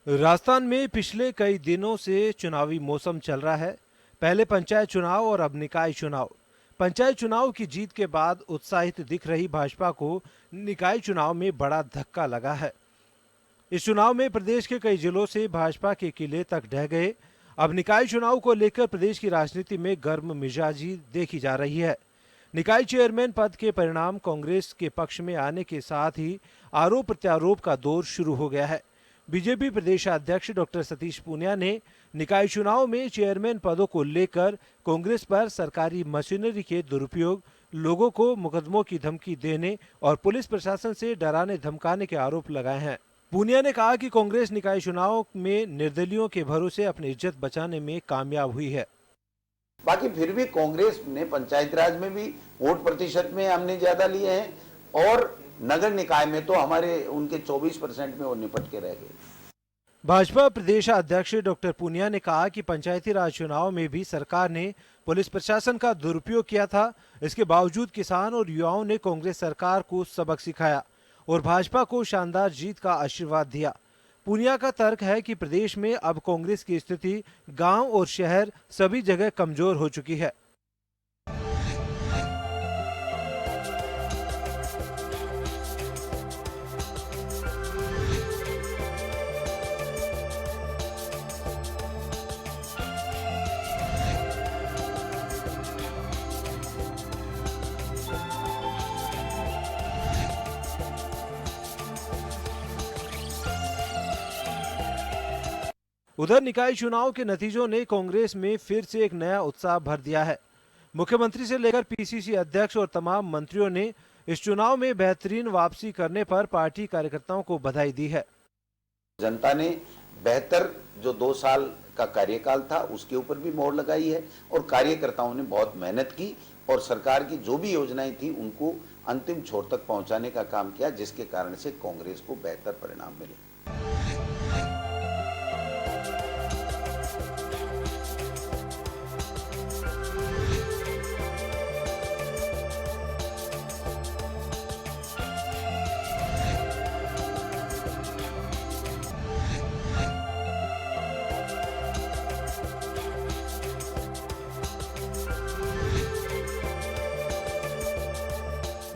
राजस्थान में पिछले कई दिनों से चुनावी मौसम चल रहा है। पहले पंचायत चुनाव और अब निकाय चुनाव। पंचायत चुनाव की जीत के बाद उत्साहित दिख रही भाजपा को निकाय चुनाव में बड़ा धक्का लगा है। इस चुनाव में प्रदेश के कई जिलों से भाजपा के किले तक ढह गए। अब निकाय चुनाव को लेकर प्रदेश की राजनीति में गर्म मिजाजी देखी जा रही है। निकाय चेयरमैन पद के परिणाम कांग्रेस के पक्ष में आने के साथ ही आरोप प्रत्यारोप का दौर शुरू हो गया है। बीजेपी प्रदेशाध्यक्ष डॉक्टर सतीश पूनिया ने निकाय चुनाव में चेयरमैन पदों को लेकर कांग्रेस पर सरकारी मशीनरी के दुरुपयोग, लोगों को मुकदमों की धमकी देने और पुलिस प्रशासन से डराने धमकाने के आरोप लगाए हैं। पूनिया ने कहा कि कांग्रेस निकाय चुनाव में निर्दलियों के भरोसे अपनी इज्जत बचाने में कामयाब हुई है। बाकी फिर भी कांग्रेस ने पंचायत राज में भी वोट प्रतिशत में हमने ज्यादा लिए हैं और नगर निकाय में तो हमारे उनके 24% में वो निपट के रह गए। भाजपा प्रदेशाध्यक्ष डॉक्टर पूनिया ने कहा कि पंचायती राज चुनाव में भी सरकार ने पुलिस प्रशासन का दुरुपयोग किया था। इसके बावजूद किसान और युवाओं ने कांग्रेस सरकार को सबक सिखाया और भाजपा को शानदार जीत का आशीर्वाद दिया। पूनिया का तर्क है कि प्रदेश में अब कांग्रेस की स्थिति गांव और शहर सभी जगह कमजोर हो चुकी है। उधर निकाय चुनाव के नतीजों ने कांग्रेस में फिर से एक नया उत्साह भर दिया है। मुख्यमंत्री से लेकर पीसीसी अध्यक्ष और तमाम मंत्रियों ने इस चुनाव में बेहतरीन वापसी करने पर पार्टी कार्यकर्ताओं को बधाई दी है। जनता ने बेहतर जो 2 साल का कार्यकाल था उसके ऊपर भी मोहर लगाई है और कार्यकर्ताओं ने बहुत मेहनत की और सरकार की जो भी योजनाएं थी उनको अंतिम छोर तक पहुंचाने का काम किया, जिसके कारण से कांग्रेस को बेहतर परिणाम मिले।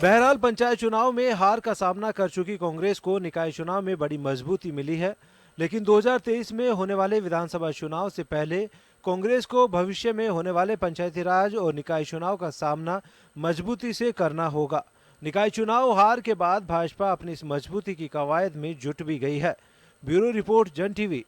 बहरहाल पंचायत चुनाव में हार का सामना कर चुकी कांग्रेस को निकाय चुनाव में बड़ी मजबूती मिली है। लेकिन 2023 में होने वाले विधानसभा चुनाव से पहले कांग्रेस को भविष्य में होने वाले पंचायती राज और निकाय चुनाव का सामना मजबूती से करना होगा। निकाय चुनाव हार के बाद भाजपा अपनी इस मजबूती की कवायद में जुट भी गई है। ब्यूरो रिपोर्ट, जन टीवी।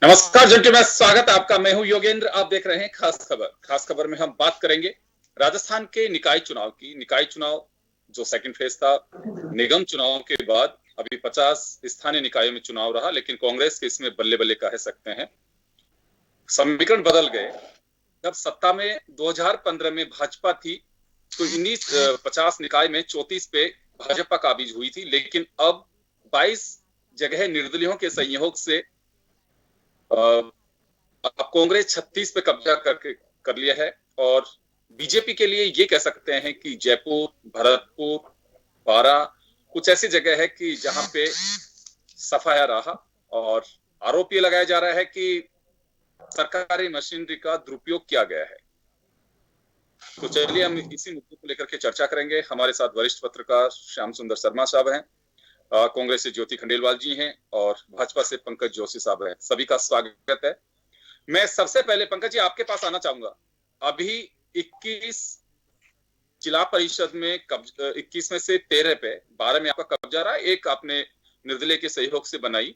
नमस्कार जेंटलमैन, स्वागत है आपका। मैं हूं योगेंद्र, आप देख रहे हैं खास खबर। खास खबर में हम बात करेंगे राजस्थान के निकाय चुनाव की। निकाय चुनाव जो सेकंड फेज था, निगम चुनाव के बाद अभी 50 स्थानीय निकायों में चुनाव रहा, लेकिन कांग्रेस के इसमें बल्ले बल्ले कह सकते हैं। समीकरण बदल गए। जब सत्ता में 2015 में भाजपा थी तो इन्हीं 50 निकाय में 34 पे भाजपा काबिज हुई थी, लेकिन अब 22 जगह निर्दलीयों के संयोग से अब कांग्रेस 36 पे कब्जा कर लिया है। और बीजेपी के लिए ये कह सकते हैं कि जयपुर, भरतपुर, बारां कुछ ऐसी जगह है कि जहां पे सफाया रहा। और आरोप ये लगाया जा रहा है कि सरकारी मशीनरी का दुरुपयोग किया गया है। तो चलिए हम इसी मुद्दे को लेकर के चर्चा करेंगे। हमारे साथ वरिष्ठ पत्रकार श्याम सुंदर शर्मा साहब हैं, कांग्रेस से ज्योति खंडेलवाल जी हैं और भाजपा से पंकज जोशी साहब हैं। सभी का स्वागत है। मैं सबसे पहले पंकज जी आपके पास आना चाहूंगा। अभी 21 जिला परिषद में 21 में से 13 पे 12 में आपका कब्जा रहा। एक आपने निर्दलीय के सहयोग से बनाई।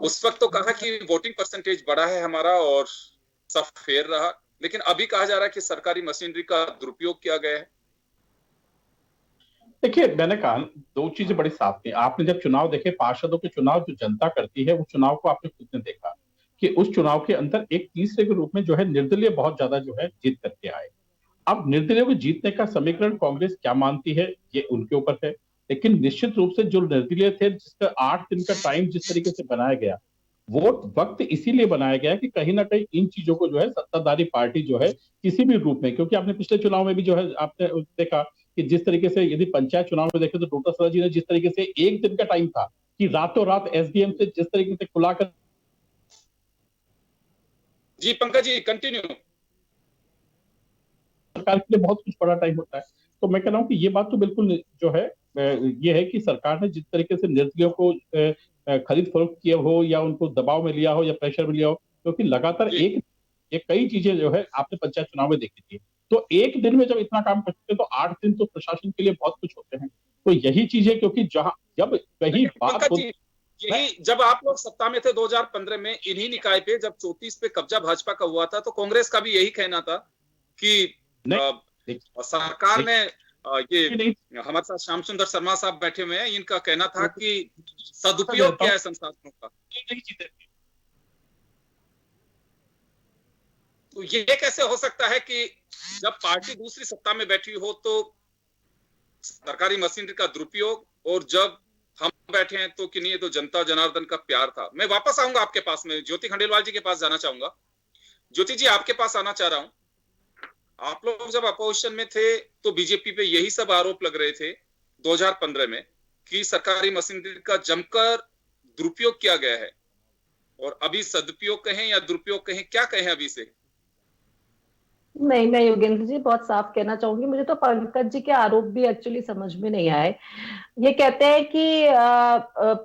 उस वक्त तो कहा कि वोटिंग परसेंटेज बढ़ा है हमारा और सब फेयर रहा, लेकिन अभी कहा जा रहा है कि सरकारी मशीनरी का दुरुपयोग किया गया है। देखिए, मैंने कहा दो चीजें बड़ी साफ थी। आपने जब चुनाव देखे, पार्षदों के चुनाव जो जनता करती है, उस चुनाव को आपने खुद ने देखा कि उस चुनाव के अंदर एक तीसरे के रूप में जो है निर्दलीय बहुत ज्यादा जो है जीत करके आए। अब निर्दलीय को जीतने का समीकरण कांग्रेस क्या मानती है ये उनके ऊपर है, लेकिन निश्चित रूप से जो निर्दलीय थे, जिसका 8 दिन का टाइम जिस तरीके से बनाया गया, वो वक्त इसीलिए बनाया गया कि कहीं ना कहीं इन चीजों को जो है सत्ताधारी पार्टी जो है किसी भी रूप में, क्योंकि आपने पिछले चुनाव में भी जो है आपने देखा कि जिस तरीके से यदि पंचायत चुनाव में देखें तो डॉक्टर सदा जी ने जिस तरीके से एक दिन का टाइम था कि रातों रात एसडीएम से जिस तरीके से खुलाकर। जी पंकज जी कंटिन्यू। सरकार के लिए बहुत कुछ बड़ा टाइम होता है। तो मैं कह रहा हूँ कि ये बात तो बिल्कुल जो है ये है कि सरकार ने जिस तरीके से निर्दलीयों को खरीद फरोख्त किया हो या उनको दबाव में लिया हो या प्रेशर में लिया हो, क्योंकि लगातार ये कई चीजें जो है आपने पंचायत चुनाव में देखी थी। तो एक दिन में जब इतना काम करते हैं तो 8 दिन तो प्रशासन के लिए बहुत कुछ होते हैं। तो यही चीजें, क्योंकि जहां जब कहीं बात यही जब आप लोग सत्ता में थे 2015 में, इन्हीं निकाय पे जब 34 पे कब्जा भाजपा का हुआ था, तो कांग्रेस का भी यही कहना था कि सरकार ने ये हमारे साथ श्याम सुंदर शर्मा साहब बैठे हुए हैं, इनका कहना था कि सदुपयोग किया है संसाधनों का। तो ये कैसे हो सकता है कि जब पार्टी दूसरी सत्ता में बैठी हो तो सरकारी मशीनरी का दुरुपयोग, और जब हम बैठे हैं तो कि नहीं, ये तो जनता जनार्दन का प्यार था। मैं वापस आऊंगा आपके पास में, ज्योति खंडेलवाल जी के पास जाना चाहूंगा। ज्योति जी आपके पास आना चाह रहा हूं। आप लोग जब अपोजिशन में थे तो बीजेपी पे यही सब आरोप लग रहे थे 2015 में कि सरकारी मशीनरी का जमकर दुरुपयोग किया गया है। और अभी सदुपयोग कहें या दुरुपयोग कहें, क्या कहें अभी से? नहीं, मैं योगेंद्र जी बहुत साफ कहना चाहूंगी। मुझे तो पंकज जी के आरोप भी एक्चुअली समझ में नहीं आए। ये कहते हैं कि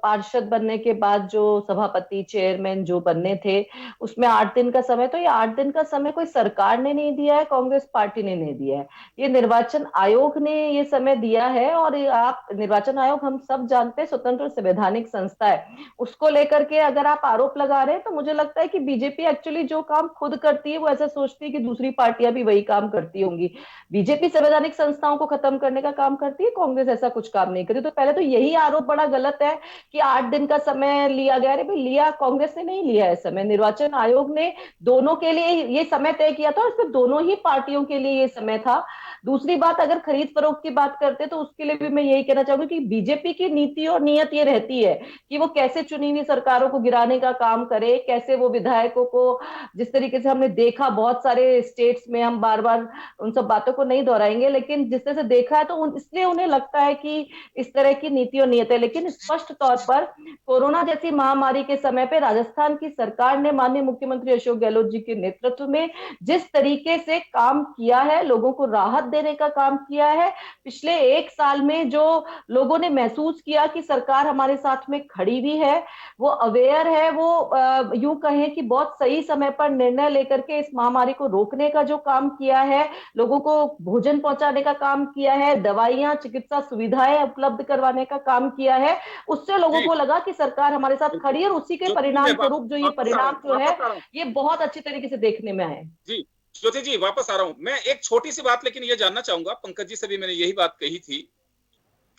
पार्षद बनने के बाद जो सभापति चेयरमैन जो बनने थे उसमें 8 दिन का समय, तो ये 8 दिन का समय कोई सरकार ने नहीं दिया है, कांग्रेस पार्टी ने नहीं दिया है, ये निर्वाचन आयोग ने ये समय दिया है। और आप निर्वाचन आयोग हम सब जानते हैं स्वतंत्र संवैधानिक संस्था है, उसको लेकर के अगर आप आरोप लगा रहे हैं तो मुझे लगता है कि बीजेपी एक्चुअली जो काम खुद करती है वो ऐसा सोचती है कि दूसरी पार्टियां भी वही काम करती होंगी। बीजेपी संवैधानिक संस्थाओं को खत्म करने का काम करती है, कांग्रेस ऐसा कुछ काम नहीं करती। तो पहले तो यही आरोप बड़ा गलत है कि 8 दिन का समय लिया गया। अरे भाई, लिया कांग्रेस ने नहीं लिया है समय, निर्वाचन आयोग ने दोनों के लिए ये समय तय किया था और इसमें दोनों ही पार्टियों के लिए ये समय था। दूसरी बात, अगर खरीद फरोख्त की बात करते तो उसके लिए भी मैं यही कहना चाहूंगी कि बीजेपी की नीति और नियत ये रहती है कि वो कैसे चुनी हुई सरकारों को गिराने का काम करे, कैसे वो विधायकों को, जिस तरीके से हमने देखा बहुत सारे स्टेट्स में, हम बार बार उन सब बातों को नहीं दोहराएंगे, लेकिन जिस तरह से देखा है तो इसलिए उन्हें लगता है कि इस तरह की नीति और नियत है। लेकिन स्पष्ट तौर पर कोरोना जैसी महामारी के समय पे राजस्थान की सरकार ने माननीय मुख्यमंत्री अशोक गहलोत जी के नेतृत्व में जिस तरीके से काम किया है, लोगों को राहत देने का काम किया है। पिछले 1 साल में जो लोगों ने महसूस किया कि सरकार हमारे साथ में खड़ी भी है, वो अवेयर है, वो यूं कहें कि बहुत सही समय पर निर्णय लेकर के इस महामारी को रोकने का जो काम किया है, लोगों को भोजन पहुंचाने का काम किया है, दवाइयां, चिकित्सा सुविधाएं उपलब्ध करवाने का काम किया है, उससे लोगों को लगा कि सरकार हमारे साथ खड़ी है, और उसी के परिणाम स्वरूप जो ये परिणाम जो है ये बहुत अच्छी तरीके से देखने में आए। जी ज्योति जी, वापस आ रहा हूं मैं। एक छोटी सी बात लेकिन ये जानना चाहूंगा, पंकज जी से भी मैंने यही बात कही थी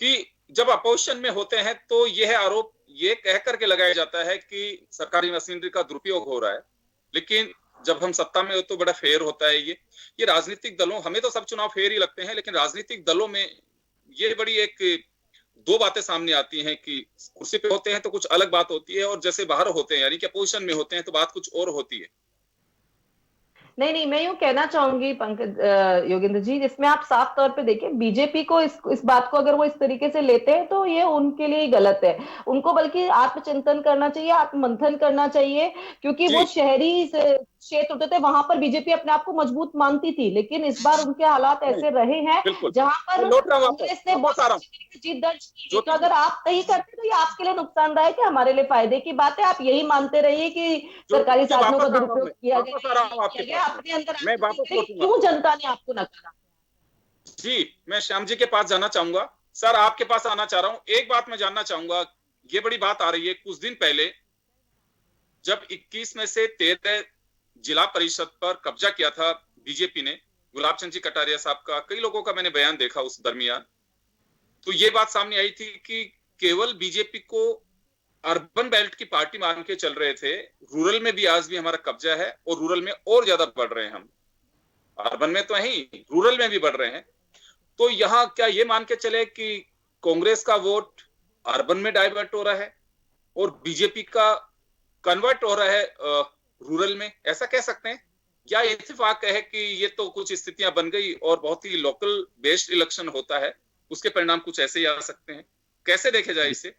कि जब अपोजिशन में होते हैं तो यह आरोप ये कह करके लगाया जाता है कि सरकारी मशीनरी का दुरुपयोग हो रहा है, लेकिन जब हम सत्ता में हो तो बड़ा फेयर होता है। ये राजनीतिक दलों, हमें तो सब चुनाव फेयर ही लगते हैं, लेकिन राजनीतिक दलों में ये बड़ी दो बातें सामने आती हैं कि कुर्सी पे होते हैं तो कुछ अलग बात होती है, और जैसे बाहर होते हैं यानी कि अपोजिशन में होते हैं तो बात कुछ और होती है। नहीं, मैं यूं कहना चाहूंगी पंकज, योगेंद्र जी, जिसमें आप साफ तौर पे देखिए, बीजेपी को इस बात को अगर वो इस तरीके से लेते हैं तो ये उनके लिए ही गलत है। उनको बल्कि आत्मचिंतन करना चाहिए, आत्ममंथन करना चाहिए, क्योंकि वो शहरी क्षेत्र होते थे, वहां पर बीजेपी अपने आप को मजबूत मानती थी, लेकिन इस बार उनके हालात ऐसे रहे हैं जहां पर कांग्रेस ने बहुत अच्छी तरीके से जीत दर्ज की। तो अगर आप नहीं करते तो ये आपके लिए नुकसानदायक है, हमारे लिए फायदे की बात है। आप यही मानते रहिए कि सरकारी साधनों का दुरुपयोग किया गया, अपने अंदर क्यों जनता ने आपको नकारा। जी, मैं श्याम जी के पास जाना चाहूंगा। सर, आपके पास आना चाह रहा हूं। एक बात मैं जानना चाहूंगा, ये बड़ी बात आ रही है, कुछ दिन पहले जब 21 में से 13 जिला परिषद पर कब्जा किया था बीजेपी ने, गुलाब चंद जी कटारिया साहब का, कई लोगों का मैंने बयान देखा उस दरमियान, तो ये बात सामने आई थी कि केवल बीजेपी को अर्बन बेल्ट की पार्टी मान के चल रहे थे, रूरल में भी आज भी हमारा कब्जा है और रूरल में और ज्यादा बढ़ रहे हैं हम। अर्बन में तो है ही, रूरल में भी बढ़ रहे हैं। तो यहाँ क्या ये मान के चले कि कांग्रेस का वोट अर्बन में डाइवर्ट हो रहा है और बीजेपी का कन्वर्ट हो रहा है रूरल में, ऐसा कह सकते हैं? क्या इत्तेफाक है कि ये तो कुछ स्थितियां बन गई और बहुत ही लोकल बेस्ड इलेक्शन होता है, उसके परिणाम कुछ ऐसे ही आ सकते हैं? कैसे देखे जाए इसे?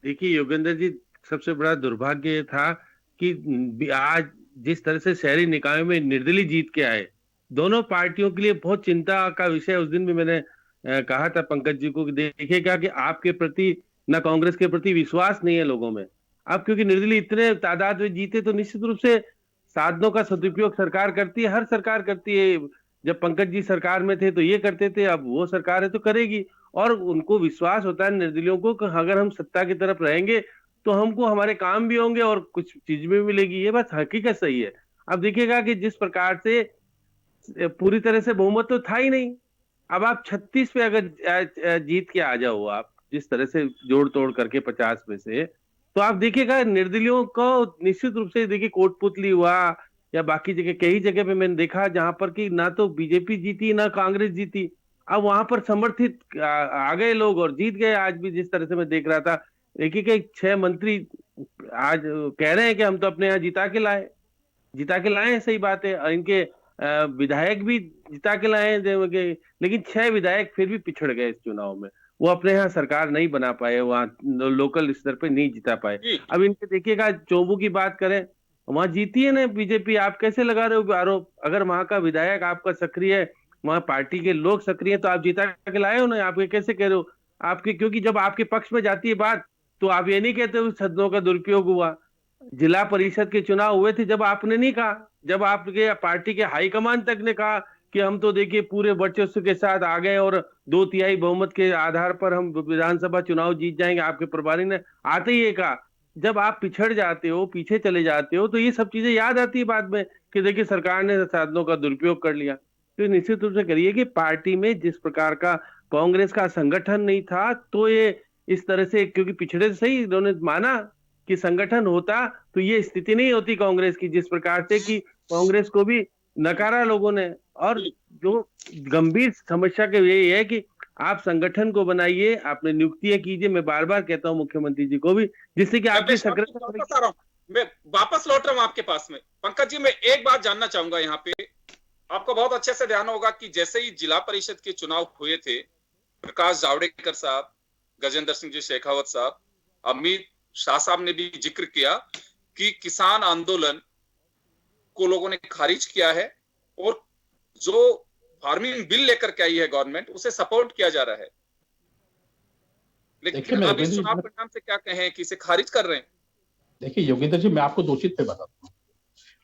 देखिए योगेंद्र जी, सबसे बड़ा दुर्भाग्य ये था कि आज जिस तरह से शहरी निकायों में निर्दलीय जीत के आए, दोनों पार्टियों के लिए बहुत चिंता का विषय। उस दिन भी मैंने कहा था पंकज जी को कि देखिए क्या कि आपके प्रति न कांग्रेस के प्रति विश्वास नहीं है लोगों में। अब क्योंकि निर्दलीय इतने तादाद में जीते तो निश्चित रूप से साधनों का सदुपयोग सरकार करती है, हर सरकार करती है। जब पंकज जी सरकार में थे तो ये करते थे, अब वो सरकार है तो करेगी। और उनको विश्वास होता है निर्दलियों को कि अगर हम सत्ता की तरफ रहेंगे तो हमको हमारे काम भी होंगे और कुछ चीज भी मिलेगी। ये बात हकीकत सही है। अब देखिएगा कि जिस प्रकार से पूरी तरह से बहुमत तो था ही नहीं, अब आप 36 पे अगर जीत के आ जाओ, आप जिस तरह से जोड़ तोड़ करके 50 में से, तो आप देखिएगा निर्दलियों को निश्चित रूप से देखिए कोटपुतली हुआ या बाकी जगह, कई जगह पे मैंने देखा जहां पर कि ना तो बीजेपी जीती ना कांग्रेस जीती। अब वहां पर समर्थित आ गए लोग और जीत गए। आज भी जिस तरह से मैं देख रहा था, एक 6 मंत्री आज कह रहे हैं कि हम तो अपने यहाँ जिता के लाए हैं, सही बात है। और इनके विधायक भी जिता के लाए हैं, लेकिन 6 विधायक फिर भी पिछड़ गए इस चुनाव में। वो अपने यहाँ सरकार नहीं बना पाए, वहाँ लोकल स्तर पे नहीं जिता पाए। अब इनके देखिएगा, चोबू की बात करें, वहां जीती है ना बीजेपी। आप कैसे लगा रहे हो आरोप? अगर वहां का विधायक आपका सक्रिय है, वहां पार्टी के लोग सक्रिय हैं, तो आप जिता के लाए हो ना। आप ये कैसे कह रहे हो? आपके, क्योंकि जब आपके पक्ष में जाती है बात तो आप ये नहीं कहते हो सदनों का दुरुपयोग हुआ। जिला परिषद के चुनाव हुए थे, जब आपने नहीं कहा, जब आपके पार्टी के हाईकमान तक ने कहा कि हम तो देखिए पूरे वर्चस्व के साथ आ गए और 2/3 बहुमत के आधार पर हम विधानसभा चुनाव जीत जाएंगे, आपके प्रभारी ने आते ही ये कहा। जब आप पिछड़ जाते हो, पीछे चले जाते हो, तो ये सब चीजें याद आती है बाद में कि देखिए सरकार ने साधनों का दुरुपयोग कर लिया। तो निश्चित रूप से करिए कि पार्टी में जिस प्रकार का कांग्रेस का संगठन नहीं था, तो ये इस तरह से, क्योंकि पिछड़े से ही इन्होंने माना कि संगठन होता तो ये स्थिति नहीं होती कांग्रेस की, जिस प्रकार से कि कांग्रेस को भी नकारा लोगों ने। और जो गंभीर समस्या के यही है कि आप संगठन को बनाइए, आपने नियुक्तियां कीजिए। मैं बार बार कहता हूं मुख्यमंत्री जी को भी, जिससे कि आपकी सक्रियता। मैं वापस लौट रहा हूं आपके पास में। पंकज जी, मैं एक बात जानना चाहूंगा यहाँ पे, आपको बहुत अच्छे से ध्यान होगा कि जैसे ही जिला परिषद के चुनाव हुए थे, प्रकाश जावड़ेकर साहब, गजेंद्र सिंह जी शेखावत साहब, अमित शाह साहब ने भी जिक्र किया कि किसान आंदोलन को लोगों ने खारिज किया है और जो फार्मिंग बिल लेकर के आई है गवर्नमेंट, उसे सपोर्ट किया जा रहा है, लेकिन अब इस चुनाव परिणाम से क्या कहें कि इसे खारिज कर रहे हैं। देखिए योगेंद्र जी, मैं आपको दो चीज पे बताता हूँ।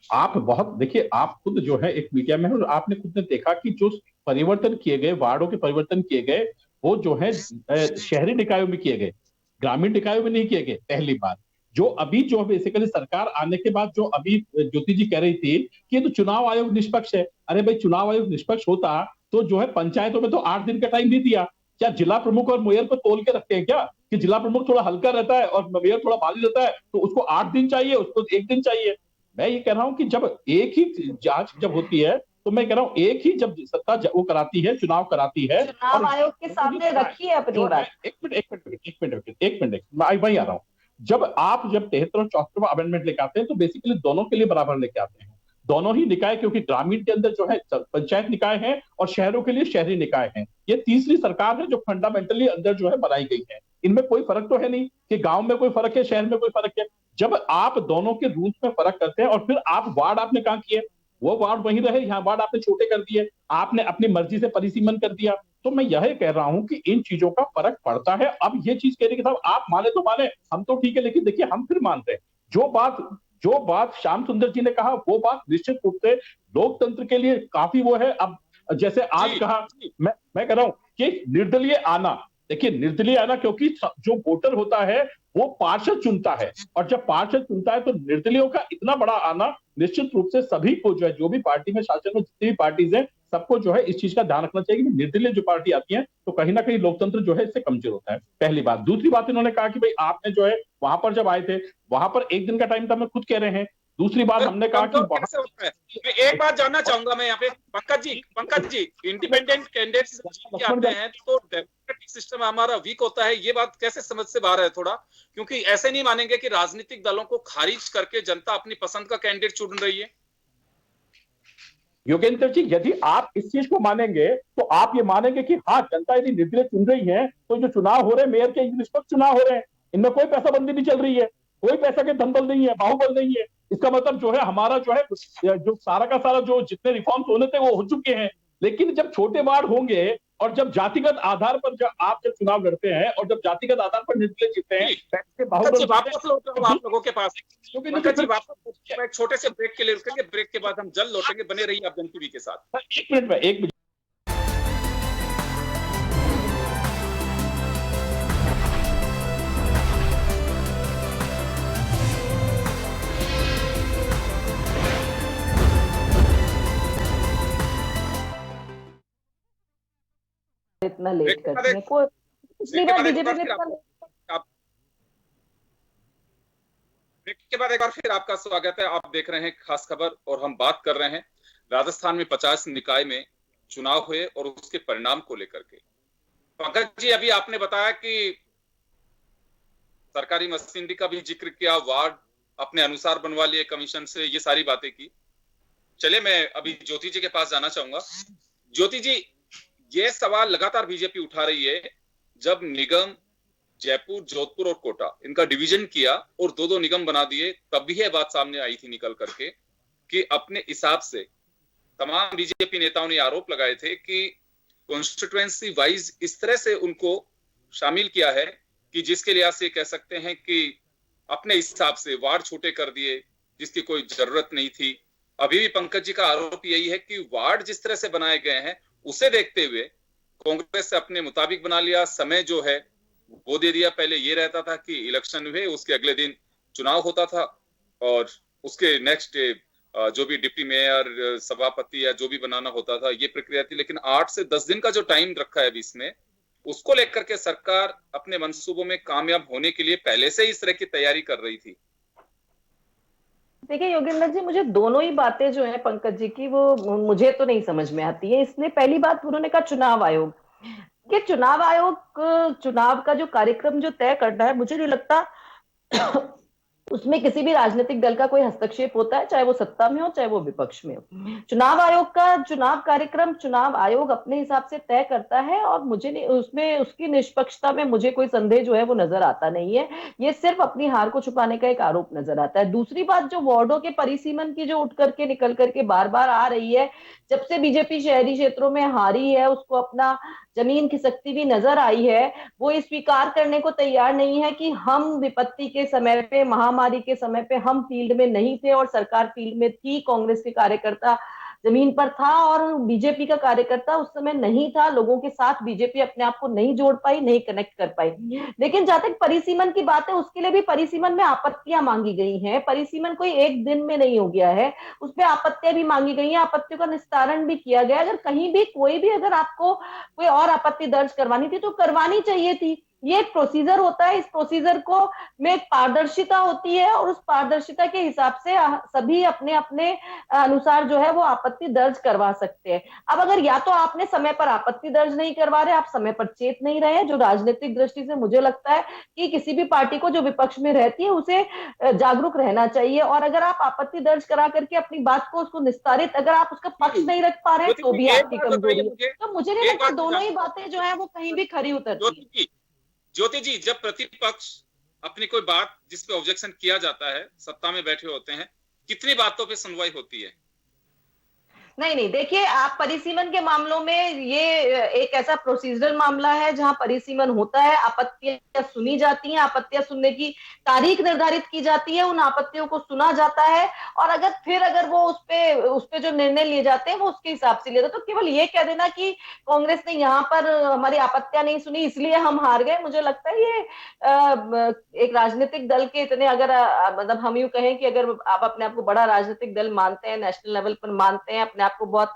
आप बहुत देखिए, आप खुद जो है एक मीडिया में है और आपने खुद ने देखा कि जो परिवर्तन किए गए, वार्डों के परिवर्तन किए गए, वो जो है शहरी निकायों में किए गए, ग्रामीण निकायों में नहीं किए गए। पहली बात, जो अभी जो बेसिकली सरकार आने के बाद जो अभी ज्योति जी कह रही थी कि ये तो चुनाव आयोग निष्पक्ष है। अरे भाई, चुनाव आयोग निष्पक्ष होता तो जो है पंचायतों में तो 8 दिन का टाइम नहीं दिया। क्या जिला प्रमुख और मेयर को तोल के रखते हैं क्या कि जिला प्रमुख थोड़ा हल्का रहता है और मेयर थोड़ा भारी रहता है, तो उसको 8 दिन चाहिए, उसको 1 दिन चाहिए? मैं ये कह रहा हूं कि जब एक ही जांच जब होती है, तो मैं कह रहा हूं एक ही जब सत्ता वो कराती है, चुनाव कराती है, चुनाव आयोग के सामने रखी है अपनी बात। एक मिनट मैं वही आ रहा हूं। जब 73 और 74वां अमेंडमेंट लेके आते हैं तो बेसिकली दोनों के लिए बराबर लेके आते हैं, दोनों ही निकाय, क्योंकि ग्रामीण के अंदर जो है पंचायत निकाय है और शहरों के लिए शहरी निकाय है। ये तीसरी सरकार है जो फंडामेंटली अंदर जो है बनाई गई है। इनमें कोई फर्क तो है नहीं कि गांव में कोई फर्क है, शहर में कोई फर्क है। जब आप दोनों के रूल्स में फर्क करते हैं और फिर आप वार्ड आपने कहा किए, वो वार्ड वहीं रहे, यहाँ वार्ड आपने छोटे कर दिए, आपने अपनी मर्जी से परिसीमन कर दिया। तो मैं यही कह रहा हूं कि इन चीजों का फर्क पड़ता है। अब ये चीज कहने के साथ आप माने तो माने, हम तो ठीक है, लेकिन देखिए हम फिर मानते हैं जो बात श्याम सुंदर जी ने कहा, वो बात निश्चित रूप से लोकतंत्र के लिए काफी वो है। अब जैसे आज कहा, मैं कह रहा हूं कि निर्दलीय आना, देखिए निर्दलीय आना, क्योंकि जो वोटर होता है वो पार्षद चुनता है, और जब पार्षद चुनता है तो निर्दलीयों का इतना बड़ा आना निश्चित रूप से सभी को जो है, जो भी पार्टी में शासन में जितनी भी पार्टीज हैं, सबको जो है इस चीज का ध्यान रखना चाहिए कि निर्दलीय जो पार्टी आती है तो कहीं ना कहीं लोकतंत्र जो है इससे कमजोर होता है। पहली बात। दूसरी बात, इन्होंने कहा कि भाई आपने जो है वहां पर जब आए थे, वहां पर 1 दिन का टाइम था, मैं खुद कह रहे हैं। दूसरी बात, हमने कहा कि मैं एक बात जानना चाहूंगा मैं यहाँ पे, पंकज जी इंडिपेंडेंट कैंडिडेट्स आते हैं तो डेमोक्रेटिक सिस्टम हमारा वीक होता है, ये बात कैसे समझ से बाहर है थोड़ा, क्योंकि ऐसे नहीं मानेंगे कि राजनीतिक दलों को खारिज करके जनता अपनी पसंद का कैंडिडेट चुन रही है। योगेंद्र जी, यदि आप इस चीज को मानेंगे तो आप ये मानेंगे कि हाँ, जनता यदि निर्दलीय चुन रही है तो जो चुनाव हो रहे हैं मेयर के, निष्पक्ष चुनाव हो रहे हैं, इनमें कोई पैसाबंदी नहीं चल रही है, कोई पैसा के धनबल नहीं है, बाहुबल नहीं है। इसका मतलब जो है हमारा जो है जो सारा का सारा जो जितने रिफॉर्म्स होने थे वो हो चुके हैं। लेकिन जब छोटे वार्ड होंगे और जब जातिगत आधार पर आप जब चुनाव लड़ते हैं और जब जातिगत आधार पर निर्दलीय जीतते हैं, बाहुबल वापस लौट रहा हूं आप लोगों के पास, एक छोटे से ब्रेक के लिए रुकेंगे, ब्रेक के बाद हम जल्द लौटेंगे, बने रहिए आप जन टीवी के साथ। 1 मिनट में 1 मिनट। इतना लेट करते हैं को पिछली बार बीजेपी ने ब्रेक के बाद एक बार फिर आपका स्वागत है। आप देख रहे हैं खास खबर और हम बात कर रहे हैं राजस्थान में 50 निकाय में चुनाव हुए और उसके परिणाम को लेकर के। पंकज जी, अभी आपने बताया कि सरकारी मशीनरी का भी जिक्र किया, वार्ड अपने अनुसार बनवा लिए कमीशन से, ये सारी बातें की। चलिए मैं अभी ज्योति जी के पास जाना चाहूंगा। ज्योति जी, ये सवाल लगातार बीजेपी उठा रही है, जब निगम जयपुर, जोधपुर और कोटा इनका डिवीजन किया और 2-2 निगम बना दिए, तब भी यह बात सामने आई थी निकल करके कि अपने हिसाब से तमाम बीजेपी नेताओं ने आरोप लगाए थे कि कॉन्स्टिट्यूएंसी वाइज इस तरह से उनको शामिल किया है कि जिसके लिहाज से कह सकते हैं कि अपने हिसाब से वार्ड छोटे कर दिए जिसकी कोई जरूरत नहीं थी। अभी भी पंकज जी का आरोप यही है कि वार्ड जिस तरह से बनाए गए हैं उसे देखते हुए कांग्रेस से अपने मुताबिक बना लिया, समय जो है वो दे दिया। पहले ये रहता था कि इलेक्शन हुए उसके अगले दिन चुनाव होता था और उसके नेक्स्ट डे जो भी डिप्टी मेयर, सभापति या जो भी बनाना होता था, ये प्रक्रिया थी। लेकिन 8 से 10 दिन का जो टाइम रखा है अभी इसमें, उसको लेकर के सरकार अपने मंसूबों में कामयाब होने के लिए पहले से इस तरह की तैयारी कर रही थी। देखिए योगेंद्र जी, मुझे दोनों ही बातें जो है पंकज जी की, वो मुझे तो नहीं समझ में आती है। इसने पहली बात उन्होंने कहा चुनाव आयोग, ये चुनाव आयोग चुनाव का जो कार्यक्रम जो तय करना है, मुझे नहीं लगता उसमें किसी भी राजनीतिक दल का कोई हस्तक्षेप होता है, चाहे वो सत्ता में हो चाहे वो विपक्ष में हो। चुनाव आयोग का चुनाव कार्यक्रम चुनाव आयोग अपने हिसाब से तय करता है, और मुझे नहीं उसमें उसकी निष्पक्षता में मुझे कोई संदेह जो है वो नजर आता नहीं है। ये सिर्फ अपनी हार को छुपाने का एक आरोप नजर आता है। दूसरी बात, जो वार्डों के परिसीमन की जो उठ करके निकल करके बार बार आ रही है, जब से बीजेपी शहरी क्षेत्रों में हारी है, उसको अपना जमीन खिसकती भी नजर आई है। वो ये स्वीकार करने को तैयार नहीं है कि हम विपत्ति के समय पे, महामारी के समय पे हम फील्ड में नहीं थे और सरकार फील्ड में थी, कांग्रेस के कार्यकर्ता जमीन पर था और बीजेपी का कार्यकर्ता उस समय नहीं था। लोगों के साथ बीजेपी अपने आप को नहीं जोड़ पाई, नहीं कनेक्ट कर पाई। लेकिन जहां तक परिसीमन की बात है, उसके लिए भी परिसीमन में आपत्तियां मांगी गई हैं। परिसीमन कोई एक दिन में नहीं हो गया है, उसमें आपत्तियां भी मांगी गई हैं, आपत्तियों का निस्तारण भी किया गया। अगर कहीं भी कोई भी अगर आपको कोई और आपत्ति दर्ज करवानी थी तो करवानी चाहिए थी। ये एक प्रोसीजर होता है, इस प्रोसीजर को में एक पारदर्शिता होती है और उस पारदर्शिता के हिसाब से सभी अपने अपने अनुसार जो है वो आपत्ति दर्ज करवा सकते हैं। अब अगर या तो आपने समय पर आपत्ति दर्ज नहीं करवा रहे, आप समय पर चेत नहीं रहे, जो राजनीतिक दृष्टि से मुझे लगता है कि किसी भी पार्टी को जो विपक्ष में रहती है उसे जागरूक रहना चाहिए। और अगर आप आपत्ति दर्ज करा करके अपनी बात को उसको निस्तारित, अगर आप उसका पक्ष नहीं रख पा रहे तो भी आपकी कमजोरी है। तो मुझे नहीं लगता दोनों ही बातें जो है वो कहीं भी खरी उतरती है। ज्योति जी, जब प्रतिपक्ष अपनी कोई बात जिस पे ऑब्जेक्शन किया जाता है, सत्ता में बैठे होते हैं, कितनी बातों पे सुनवाई होती है? नहीं, देखिए, आप परिसीमन के मामलों में ये एक ऐसा प्रोसीजरल मामला है जहां परिसीमन होता है, आपत्तियां सुनी जाती हैं, आपत्तियां सुनने की तारीख निर्धारित की जाती है, उन आपत्तियों को सुना जाता है और अगर वो उस पे जो निर्णय लिए जाते हैं वो उसके हिसाब से लिए जाते हैं। तो केवल ये कह देना कि कांग्रेस ने यहाँ पर हमारी आपत्तियां नहीं सुनी इसलिए हम हार गए, मुझे लगता है ये एक राजनीतिक दल के इतने, अगर मतलब हम यूं कहें कि अगर आप अपने आप को बड़ा राजनीतिक दल मानते हैं, नेशनल लेवल पर मानते हैं, अपने आप को बहुत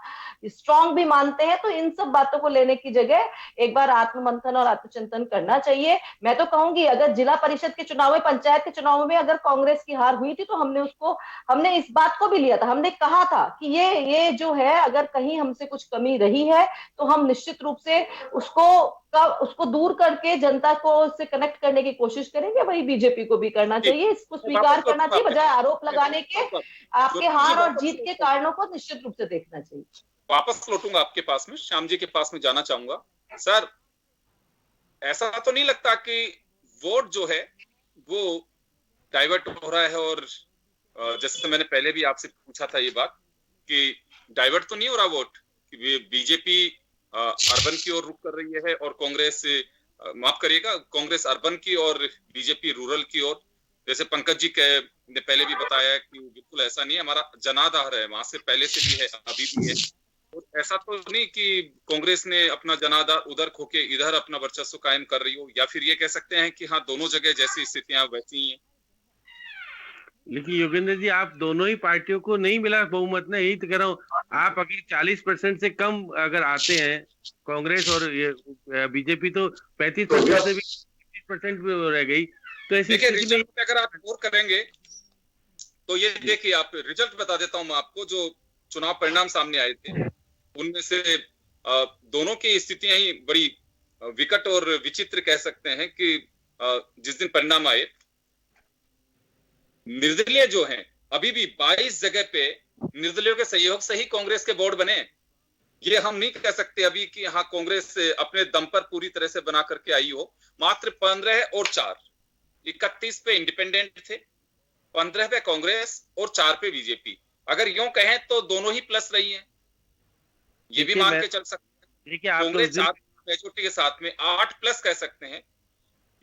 स्ट्रांग भी मानते हैं, तो इन सब बातों को लेने की जगह एक बार आत्ममंथन और आत्मचिंतन करना चाहिए। मैं तो कहूंगी अगर जिला परिषद के चुनाव में, पंचायत के चुनाव में अगर कांग्रेस की हार हुई थी तो हमने इस बात को भी लिया था, हमने कहा था कि ये जो है अगर कहीं हमसे कुछ कमी रही है तो हम निश्चित रूप से उसको दूर करके जनता को उससे कनेक्ट करने की कोशिश करेंगे। वही बीजेपी को भी करना चाहिए, इसको स्वीकार करना चाहिए, बजाय आरोप लगाने के आपके हार और जीत के कारणों को निश्चित रूप से देखना चाहिए। वापस लौटूंगा आपके पास में, श्याम जी के पास में जाना चाहूंगा। सर, ऐसा तो नहीं लगता कि वोट जो है वो डाइवर्ट हो रहा है? और जैसे मैंने पहले भी आपसे पूछा था ये बात कि डाइवर्ट तो नहीं हो रहा वोट, बीजेपी अर्बन की ओर रुख कर रही है और कांग्रेस, माफ करिएगा, कांग्रेस अर्बन की और बीजेपी रूरल की ओर। जैसे पंकज जी ने पहले भी बताया कि बिल्कुल ऐसा नहीं है, हमारा जनाधार है, वहां से पहले से भी है, अभी भी है। और ऐसा तो नहीं कि कांग्रेस ने अपना जनाधार उधर खो के इधर अपना वर्चस्व कायम कर रही हो, या फिर ये कह सकते हैं कि हाँ, दोनों जगह जैसी स्थितियां वैसी ही हैं। लेकिन योगेंद्र जी, आप दोनों ही पार्टियों को नहीं मिला बहुमत ना, यही तो कह रहा हूँ। आप अगर 40% से कम अगर आते हैं, कांग्रेस और बीजेपी तो 35% से भी 30% भी रह गई, तो ऐसी रिजल्ट में अगर आप गौर करेंगे तो ये देखिए, आप रिजल्ट बता देता हूं मैं आपको। जो चुनाव परिणाम सामने आए थे उनमें से दोनों की स्थितियां ही बड़ी विकट और विचित्र कह सकते हैं कि जिस दिन परिणाम आए, निर्दलीय जो हैं, अभी भी 22 जगह पे निर्दलीयों के सहयोग से ही कांग्रेस के बोर्ड बने। ये हम नहीं कह सकते अभी कि हाँ, कांग्रेस अपने दम पर पूरी तरह से बना करके आई हो। मात्र 15 और 4, 31 पे इंडिपेंडेंट थे, 15 पे कांग्रेस और 4 पे बीजेपी। अगर यूं कहें तो दोनों ही प्लस रही हैं, ये भी मान के चल सकते हैं। कांग्रेस 4 मेजोरिटी के साथ में 8+ कह सकते हैं।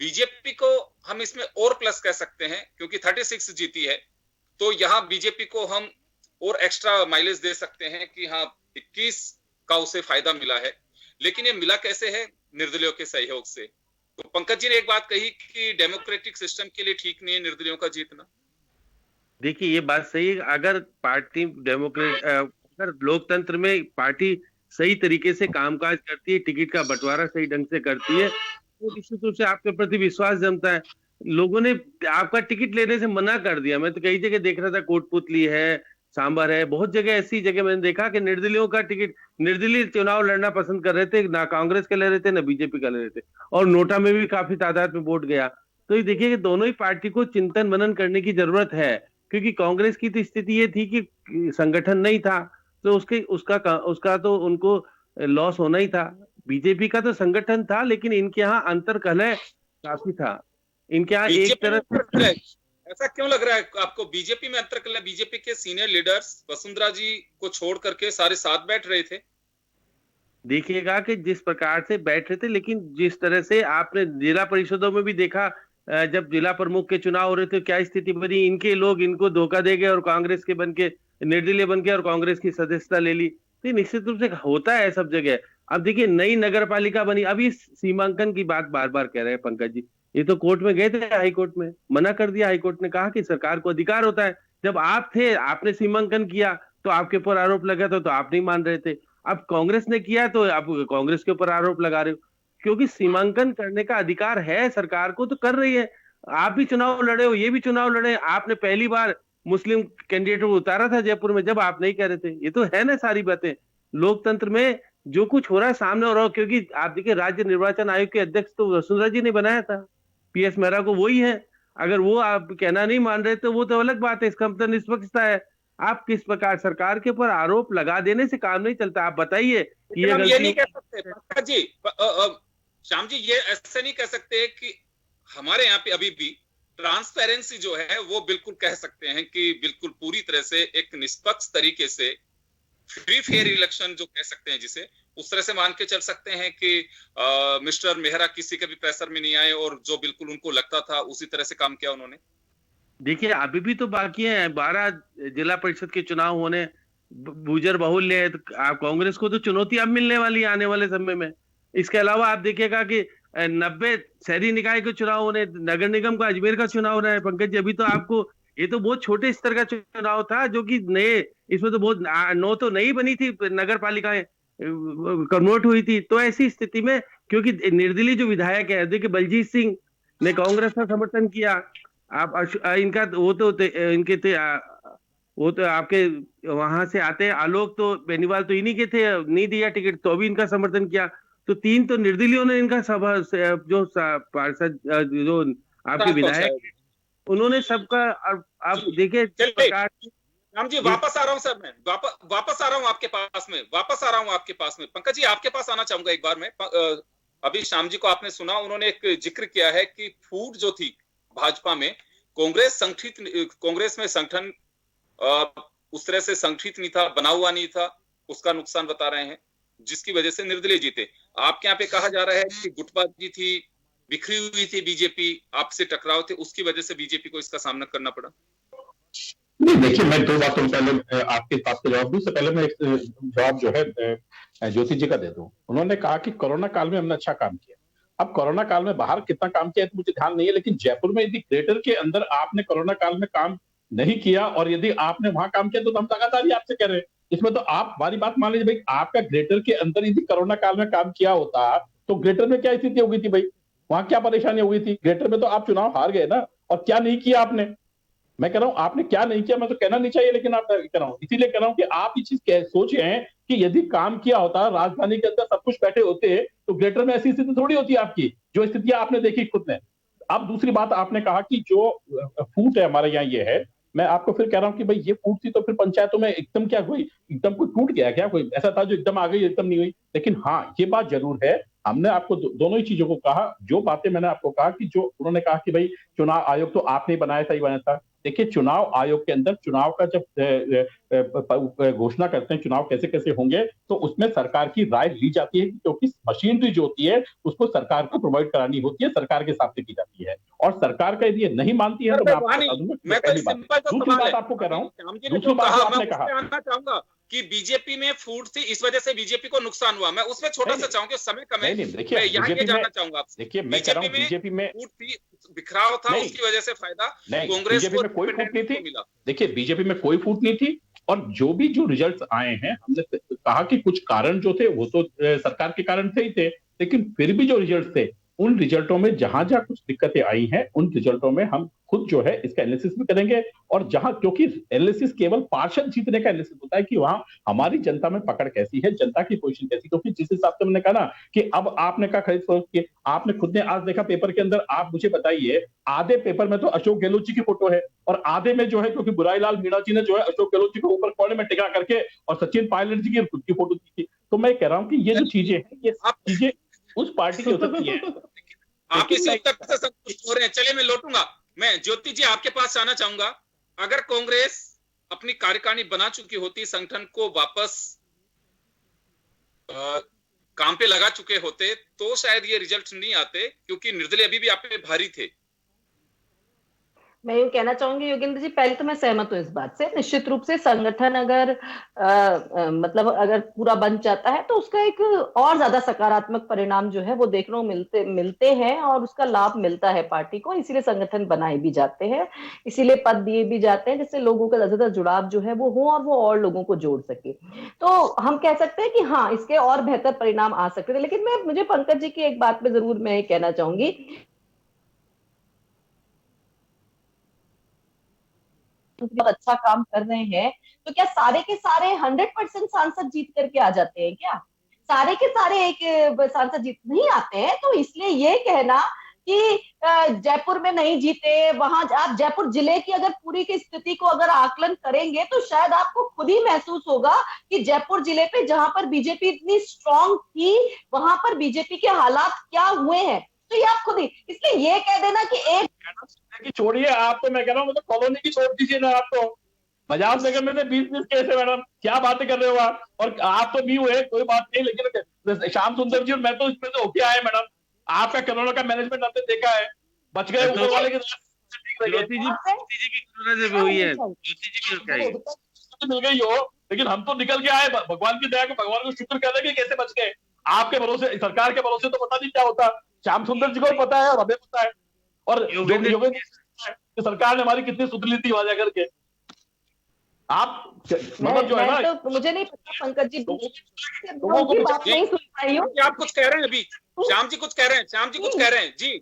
बीजेपी को हम इसमें और प्लस कह सकते हैं क्योंकि 36 जीती है, तो यहां बीजेपी को हम और एक्स्ट्रा माइलेज दे सकते हैं कि हाँ, 21 का उसे फायदा मिला है। लेकिन ये मिला कैसे है? निर्दलियों के सहयोग से। तो पंकज जी ने एक बात कही कि डेमोक्रेटिक सिस्टम के लिए ठीक नहीं है निर्दलियों का जीतना। देखिए, ये बात सही है। अगर पार्टी अगर लोकतंत्र में पार्टी सही तरीके से कामकाज करती है, टिकट का बंटवारा सही ढंग से करती है, तो निश्चित रूप से आपके प्रति विश्वास जमता है। लोगों ने आपका टिकट लेने से मना कर दिया। मैं तो कई जगह देख रहा था, कोटपुतली है, सांबर है, बहुत जगह ऐसी जगह मैंने देखा कि निर्दलियों का टिकट, निर्दलीय चुनाव लड़ना पसंद कर रहे थे, ना कांग्रेस का ले रहे थे ना बीजेपी का ले रहे थे, और नोटा में भी काफी तादाद में वोट गया। तो ये देखिए कि दोनों ही पार्टी को चिंतन मनन करने की जरूरत है, क्योंकि कांग्रेस की तो स्थिति ये थी कि संगठन नहीं था, तो उसका तो उनको लॉस होना ही था। बीजेपी का तो संगठन था, लेकिन इनके यहाँ अंतर कलह काफी था। इनके यहाँ एक बीजेपी में तरफ अंतर है, ऐसा क्यों लग रहा है आपको? बीजेपी में अंतर कलह, बीजेपी के सीनियर लीडर्स वसुंधरा जी को छोड़ करके सारे साथ बैठ रहे थे। देखिएगा कि जिस प्रकार से बैठ रहे थे, लेकिन जिस तरह से आपने जिला परिषदों में भी देखा, जब जिला प्रमुख के चुनाव हो रहे थे क्या स्थिति बनी, इनके लोग इनको धोखा दे गए और कांग्रेस के बन के निर्दलीय बन के और कांग्रेस की सदस्यता ले ली। तो निश्चित रूप से होता है सब जगह। अब देखिए नई नगर पालिका बनी, अभी सीमांकन की बात बार बार कह रहे हैं पंकज जी, ये तो कोर्ट में गए थे, हाई कोर्ट में मना कर दिया। हाई कोर्ट ने कहा कि सरकार को अधिकार होता है, जब आप थे आपने सीमांकन किया तो आपके ऊपर आरोप लगा था, तो आप नहीं मान रहे थे। अब कांग्रेस ने किया तो आप कांग्रेस के ऊपर आरोप लगा रहे हो, क्योंकि सीमांकन करने का अधिकार है सरकार को, तो कर रही है। आप भी चुनाव लड़े हो, ये भी चुनाव लड़े, आपने पहली बार मुस्लिम कैंडिडेट को उतारा था जयपुर में, जब आप नहीं कह रहे थे। ये तो है ना सारी बातें, लोकतंत्र में जो कुछ हो रहा है सामने हो रहा हो। क्योंकि आप देखिए राज्य निर्वाचन आयोग के अध्यक्ष तो वसुंधरा जी ने बनाया था, पीएस मेहरा को वही है। अगर वो आप कहना नहीं मान रहे तो वो तो अलग बात है, इसका मतलब निष्पक्षता है। आप किस प्रकार सरकार के ऊपर आरोप लगा देने से काम नहीं चलता। आप बताइए कि हम ये नहीं कह सकते पंकज जी, श्याम जी, ये ऐसे नहीं कह सकते कि हमारे यहाँ पे अभी भी ट्रांसपेरेंसी जो है वो बिल्कुल कह सकते हैं कि बिल्कुल पूरी तरह से एक निष्पक्ष तरीके से फ्री फेयर इलेक्शन जो कह सकते हैं जिसे, उस तरह से मान के चल सकते हैं कि मिस्टर मेहरा किसी के भी प्रेशर में नहीं आए और जो बिल्कुल उनको लगता था उसी तरह से काम किया उन्होंने। देखिए अभी भी तो बाकी है, 12 जिला परिषद के चुनाव होने, गुर्जर बाहुल्य है, तो आप कांग्रेस को तो चुनौती अब मिलने वाली है आने वाले समय में। इसके अलावा आप देखिएगा कि 90 शहरी निकाय के चुनाव होने, नगर निगम का अजमेर का चुनाव होना है पंकज जी। अभी तो आपको ये तो बहुत छोटे स्तर का चुनाव था, जो कि नए, इसमें तो बहुत 9 तो नई बनी थी नगर पालिकाएं, कन्वर्ट हुई थी। तो ऐसी स्थिति में क्योंकि निर्दलीय जो विधायक है, देखिए बलजीत सिंह ने कांग्रेस का समर्थन किया, आप इनका वो तो इनके थे, वो तो आपके वहां से आते हैं, आलोक तो बेनीवाल तो इन्हीं के थे, नहीं दिया टिकट तो भी इनका समर्थन किया। तो 3 तो निर्दलीयों ने इनका सभा जो पार्षद जो आपके विधायक उन्होंने सबका। आप देखिए राम जी, वापस आ रहा हूं सर, मैं वापस आ रहा हूं आपके पास में, पंकज जी आपके पास आना चाहूंगा एक बार मैं। अभी श्याम जी को आपने सुना, उन्होंने एक जिक्र किया है कि फूट जो थी भाजपा में, कांग्रेस में संगठन उस तरह से संगठित नहीं था, बना हुआ नहीं था, उसका नुकसान बता रहे हैं, जिसकी वजह से निर्दलीय जीते। आपके यहाँ पे कहा जा रहा है कि गुटबाजी थी, बिखरी हुई थी बीजेपी, आपसे टकराव थे, उसकी वजह से बीजेपी को इसका सामना करना पड़ा। नहीं देखिए, मैं 2 बातों पहले आपके बात का जवाब दूं, उससे पहले मैं एक जवाब जो है ज्योति जी का दे दूं। उन्होंने कहा कि कोरोना काल में हमने अच्छा काम किया। अब कोरोना काल में बाहर कितना काम किया है तो मुझे ध्यान नहीं है, लेकिन जयपुर में यदि ग्रेटर के अंदर आपने कोरोना काल में काम नहीं किया और यदि आपने वहां काम किया तो हम लगातार ही आपसे कह रहे हैं। इसमें तो आप हमारी बात मान लीजिए भाई, आपका ग्रेटर के अंदर यदि कोरोना काल में काम किया होता तो ग्रेटर में क्या स्थिति हो गई थी भाई, वहां क्या परेशानी हो गई थी? ग्रेटर में तो आप चुनाव हार गए ना, और क्या नहीं किया आपने। मैं कह रहा हूं आपने क्या नहीं किया, मैं तो कहना नहीं चाहिए, लेकिन आप कह रहा हूं, इसीलिए कह रहा हूं कि आप ये चीज सोचे हैं कि यदि काम किया होता, राजधानी के अंदर सब कुछ बैठे होते, तो ग्रेटर में ऐसी स्थिति थोड़ी होती आपकी, जो स्थितियां आपने देखी खुद ने। अब दूसरी बात आपने कहा कि जो फूट है हमारे यहाँ ये है, मैं आपको फिर कह रहा हूं कि भाई ये फूट थी तो फिर पंचायतों में एकदम क्या कोई एकदम कोई टूट गया क्या? कोई ऐसा था जो एकदम आ गई एकदम नहीं हुई? लेकिन हाँ ये बात जरूर है, हमने आपको दोनों ही चीजों को कहा। जो बातें मैंने आपको कहा कि जो उन्होंने कहा कि भाई चुनाव आयोग तो आपने बनाया था, ही बनाया था। देखिए चुनाव आयोग के अंदर चुनाव का जब घोषणा करते हैं चुनाव कैसे कैसे होंगे, तो उसमें सरकार की राय ली जाती है, क्योंकि मशीनरी जो होती है उसको सरकार को प्रोवाइड करानी होती है, सरकार के हिसाब से की जाती है। और सरकार का यदि ये नहीं मानती है तो मैं आपको बता दूंगा। दूसरी बात आपको कह रहा हूँ, दूसरी बात आपने कहा कि बीजेपी में फूट थी, इस वजह से बीजेपी को नुकसान हुआ। मैं उसमें छोटा सा चाहूंगा, समय कम है, देखिए यहाँ ये जानना चाहूंगा आपसे। देखिए मैं कह रहा हूँ बीजेपी में फूट थी, बिखराव था, उसकी वजह से फायदा कांग्रेस को कोई फूट नहीं थी। मिला। देखिए बीजेपी में कोई फूट नहीं थी, और जो रिजल्ट्स आए हैं, हमने कहा कि कुछ कारण जो थे वो तो सरकार के कारण थे ही थे, लेकिन फिर भी जो रिजल्ट्स थे उन रिजल्टों में जहां जहां कुछ दिक्कतें आई हैं, उन रिजल्टों में हम खुद जो है इसका एनालिसिस भी करेंगे। और जहां, क्योंकि एनालिसिस केवल पार्षद जीतने का एनालिसिस होता है कि वहां हमारी जनता में पकड़ कैसी है, जनता की पोजीशन कैसी, क्योंकि जिस हिसाब से मैंने कहा ना कि अब आपने कहा खरीद फरोख्त की, आपने खुद ने आज देखा पेपर के अंदर, आप मुझे बताइए, आधे पेपर में तो अशोक गहलोत जी की फोटो है और आधे में जो है, क्योंकि बुराईलाल मीणा जी ने जो है अशोक गहलोत जी को ऊपर कोने में टिका करके और सचिन पायलट जी की खुद की फोटो दी थी। तो मैं कह रहा हूं कि ये जो चीजें हैं, ये चीजें उस पार्टी की हो सकती है। आप इसी उत्तर से संतुष्ट हो रहे हैं। चलिए मैं लौटूंगा, मैं ज्योति जी आपके पास आना चाहूंगा। अगर कांग्रेस अपनी कार्यकारिणी बना चुकी होती, संगठन को वापस काम पे लगा चुके होते, तो शायद ये रिजल्ट नहीं आते, क्योंकि निर्दलीय अभी भी आप पे भारी थे। मैं यूं कहना चाहूंगी योगेंद्र जी, पहले तो मैं सहमत हूं इस बात से। निश्चित रूप से संगठन अगर मतलब अगर पूरा बन जाता है तो उसका एक और ज्यादा सकारात्मक परिणाम जो है वो देखने को मिलते हैं और उसका लाभ मिलता है पार्टी को। इसीलिए संगठन बनाए भी जाते हैं, इसीलिए पद दिए भी जाते हैं, जिससे लोगों का ज्यादा जुड़ाव जो है वो हो और वो और लोगों को जोड़ सके। तो हम कह सकते हैं कि हाँ, इसके और बेहतर परिणाम आ सकते थे। लेकिन मुझे पंकज जी की एक बात पे जरूर मैं कहना चाहूंगी, बहुत अच्छा काम कर रहे हैं, तो क्या सारे के सारे 100% सांसद जीत करके आ जाते हैं क्या? सारे के सारे एक सांसद जीत नहीं आते हैं। तो इसलिए ये कहना कि जयपुर में नहीं जीते, वहां आप जयपुर जिले की अगर पूरी की स्थिति को अगर आकलन करेंगे तो शायद आपको खुद ही महसूस होगा कि जयपुर जिले पे जहां पर बीजेपी इतनी स्ट्रांग थी, वहां पर बीजेपी के हालात क्या हुए हैं। तो ये आप खुद ही, इसलिए ये कह देना कि एक कि छोड़िए, आप तो मैं कह रहा हूँ, मतलब कॉलोनी की छोड़ दीजिए ना। आप तो बजाज नगर में से 20 केस है मैडम, क्या बातें कर रहे हो आप। और आप तो भी हुए, कोई बात नहीं, लेकिन श्याम सुंदर जी और मैं तो इसमें से होके आए मैडम। आपका कोरोना का मैनेजमेंट हमने देखा है, बच गए ऊपर वाले के ज्योति जी की कोरोना से भी हुई है, ज्योति जी भी मिल गई हो, लेकिन हम तो निकल के आए। भगवान की दया को, भगवान को शुक्र कर रहे कि कैसे बच गए। आपके भरोसे, सरकार के भरोसे तो पता नहीं क्या होता। श्याम सुंदर जी को पता है और हमें पता है, और सरकार ने हमारी कितनी सुधली थी वहां जाकर के। आप मतलब जो है ना, तो मुझे नहीं पता पंकज जी, लोगों की बात नहीं सुन पाई हूँ। आप कुछ कह रहे हैं अभी, श्याम जी कुछ कह रहे हैं, श्याम जी कुछ कह रहे हैं जी।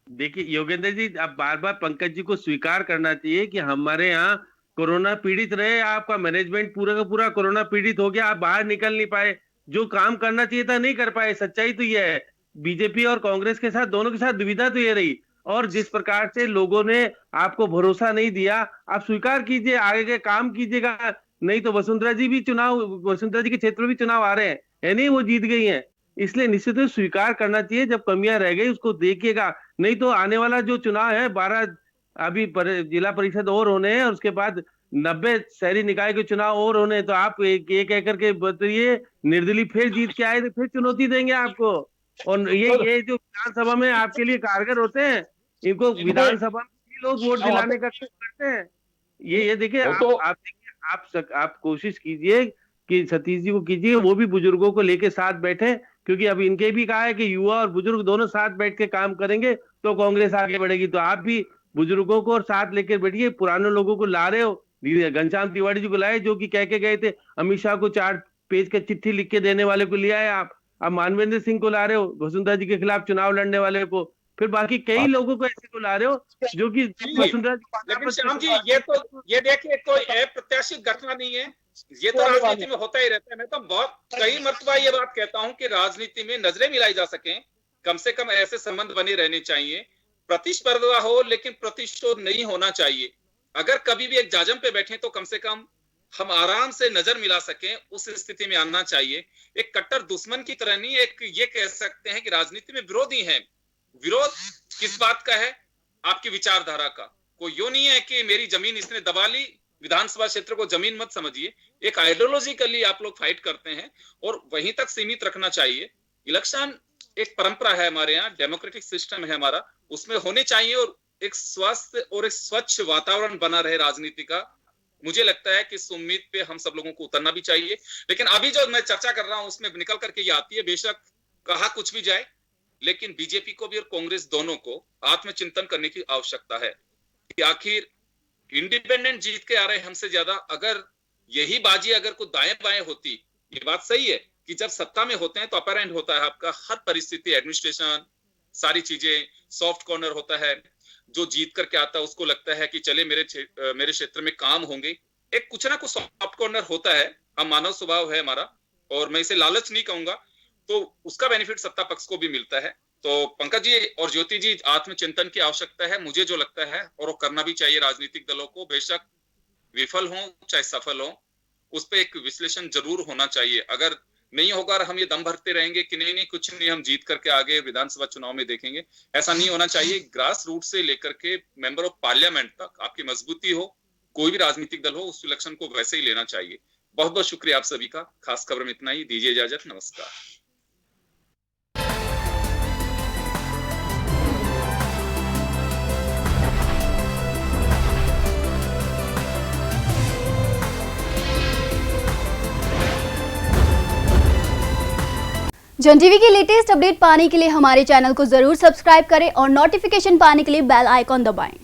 देखिए योगेंद्र जी, अब बार बार पंकज जी को स्वीकार करना चाहिए कि हमारे यहाँ कोरोना पीड़ित रहे, आपका मैनेजमेंट पूरा का पूरा कोरोना पीड़ित हो गया, आप बाहर निकल नहीं पाए, जो काम करना चाहिए था नहीं कर पाए। सच्चाई तो यह है, बीजेपी और कांग्रेस के साथ, दोनों के साथ दुविधा तो ये रही। और जिस प्रकार से लोगों ने आपको भरोसा नहीं दिया, आप स्वीकार कीजिए, आगे के काम कीजिएगा। नहीं तो वसुंधरा जी के क्षेत्र में भी चुनाव आ रहे हैं, है नहीं, वो जीत गई हैं। इसलिए निश्चित रूप से स्वीकार करना चाहिए, जब कमियां रह गई उसको देखिएगा। नहीं तो आने वाला जो चुनाव है, 12 अभी जिला परिषद और होने हैं और उसके बाद 90 शहरी निकाय के चुनाव और होने हैं। तो आप एक कह करके बताइए, निर्दलीय फिर जीत के आए तो फिर चुनौती देंगे आपको। और ये जो विधानसभा में आपके लिए कारगर होते हैं, इनको विधानसभा में लोग वोट दिलाने का करते हैं। ये देखिए, आप कोशिश कीजिए कि सतीश जी को कीजिए, वो भी बुजुर्गों को लेके साथ बैठे, क्योंकि अब इनके भी कहा है कि युवा और बुजुर्ग दोनों साथ बैठ के काम करेंगे तो कांग्रेस आगे बढ़ेगी। तो आप भी बुजुर्गों को और साथ लेकर बैठिए। पुराने लोगों को ला रहे हो, घनश्याम तिवारी जी को लाए, जो कि कह के गए थे, अमित शाह को 4 पेज का चिट्ठी लिख के देने वाले को लिया है आप। अब मानवेंद्र सिंह को ला रहे हो, वसुंधरा जी के खिलाफ चुनाव लड़ने वाले को, फिर बाकी कई लोगों को ऐसे को ला रहे हो जो कि वसुंधरा जी। लेकिन श्याम जी, ये देखिए, कोई अप्रत्याशित घटना नहीं है, ये तो राजनीति में होता ही रहता है। मैं तो बहुत कई मरतबा ये बात कहता हूं कि राजनीति में नजरें मिलाई जा सकें, कम से कम ऐसे संबंध बने रहने चाहिए। प्रतिस्पर्धा हो लेकिन प्रतिशोध नहीं होना चाहिए। अगर कभी भी एक जाजम पे बैठे तो कम से कम हम आराम से नजर मिला सकें, उस स्थिति में आना चाहिए। एक कट्टर दुश्मन की तरह नहीं, एक ये कह सकते हैं कि राजनीति में विरोधी हैं। विरोध किस बात का है? आपकी विचारधारा का। कोई यो नहीं है कि मेरी जमीन इसने दबा ली, विधानसभा क्षेत्र को जमीन मत समझिए। एक आइडियोलॉजिकली आप लोग फाइट करते हैं और वहीं तक सीमित रखना चाहिए। इलेक्शन एक परंपरा है हमारे यहाँ, डेमोक्रेटिक सिस्टम है हमारा, उसमें होने चाहिए और एक स्वस्थ और एक स्वच्छ वातावरण बना रहे राजनीति का। मुझे लगता है कि इस उम्मीद पे हम सब लोगों को उतरना भी चाहिए। लेकिन अभी जो मैं चर्चा कर रहा हूं उसमें निकल करके ये आती है, बेशक कहा कुछ भी जाए, लेकिन बीजेपी को भी और कांग्रेस दोनों को आत्मचिंतन करने की आवश्यकता है कि आखिर इंडिपेंडेंट जीत के आ रहे हमसे ज्यादा। अगर यही बाजी अगर कुछ दाएं बाएं होती, ये बात सही है कि जब सत्ता में होते हैं तो अपरेंट होता है आपका हर परिस्थिति, एडमिनिस्ट्रेशन, सारी चीजें, सॉफ्ट कॉर्नर होता है, जो जीत करके आता है उसको लगता है कि चले मेरे क्षेत्र में काम होंगे, एक कुछ ना कुछ सॉफ्ट कॉर्नर होता है, हम मानव स्वभाव है हमारा, और मैं इसे लालच नहीं कहूंगा, तो उसका बेनिफिट सत्ता पक्ष को भी मिलता है। तो पंकज जी और ज्योति जी, आत्मचिंतन की आवश्यकता है मुझे जो लगता है, और वो करना भी चाहिए राजनीतिक दलों को, बेशक विफल हो चाहे सफल हो, उस पर एक विश्लेषण जरूर होना चाहिए। अगर नहीं होगा और हम ये दम भरते रहेंगे कि नहीं कुछ नहीं, हम जीत करके आगे विधानसभा चुनाव में देखेंगे, ऐसा नहीं होना चाहिए। ग्रास रूट से लेकर के मेंबर ऑफ पार्लियामेंट तक आपकी मजबूती हो, कोई भी राजनीतिक दल हो, उस इलेक्शन को वैसे ही लेना चाहिए। बहुत बहुत शुक्रिया आप सभी का। खास खबर में इतना ही, दीजिए इजाजत, नमस्कार। जन टीवी की लेटेस्ट अपडेट पाने के लिए हमारे चैनल को जरूर सब्सक्राइब करें और नोटिफिकेशन पाने के लिए बेल आइकॉन दबाएं।